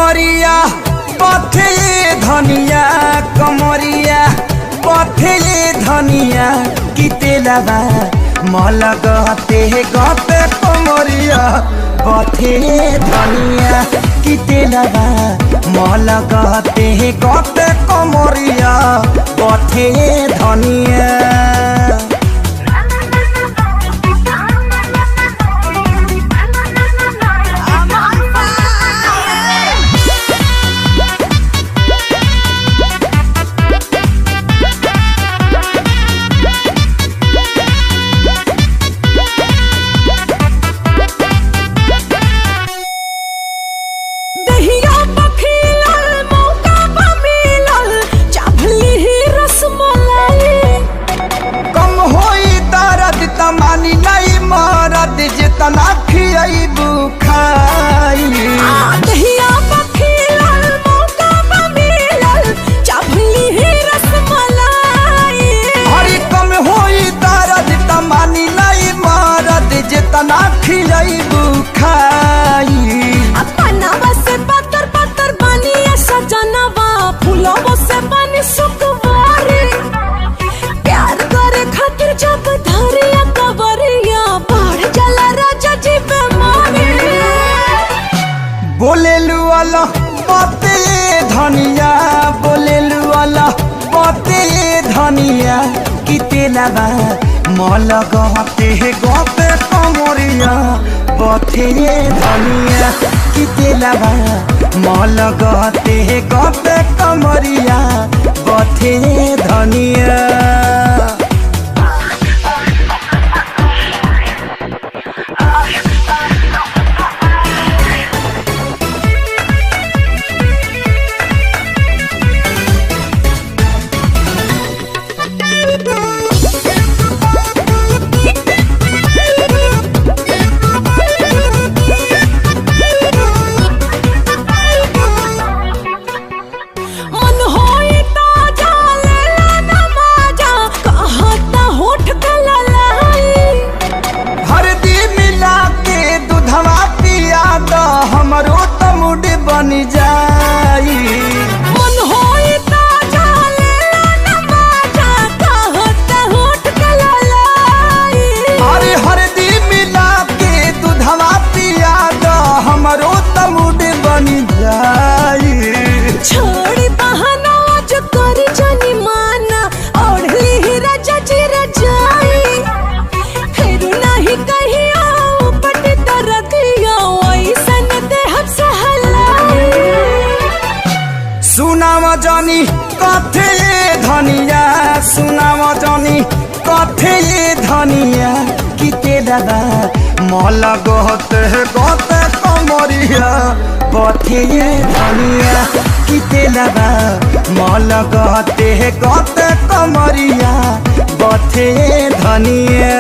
कमरिया पथे धनिया कमरिया पथे धनिया कितेलाबा मल गते गते कमरिया पथे धनिया कितेलाबा मल गते गते कमरिया पथे धनिया। मानी नहीं मरद जितना खियाइबू खाई दहिया पखिलल मौका मिलल चाभली ही रसमलाई हरी कम होई दर्द त मानी नहीं मरद जितना खियाइबू खाई अपना बस पत्थर पत्थर बनी सजनवा फूलों से बनी सुकवारी प्यार करे खातिर जब धरिया बोलेलु वाला पते धनिया बोलेलु वाला पते धनिया कितेलाबा मल गते गते कमरिया पथे धनिया कितेलाबा मल गते गते कमरिया पथे धनिया। हमरो त मुड बन जाई मन होई ताजा लेला नमाजा कहत होठ कललाई अरे हरदी मिला के दूधवा पिया द हमरो त मुड बन जाई छोड़ी बहाना जो करी जानी माना ओढ़ली ही राजा जी रजाई फिर नहीं कहिया पट तरतिया सुनाव जानी कथे धनिया सुनाव जानी कथे धनिया कितेलाबा मल गते गते कमरिया पथे धनिया कितेलाबा मल गते गते कमरिया पथे धनिया।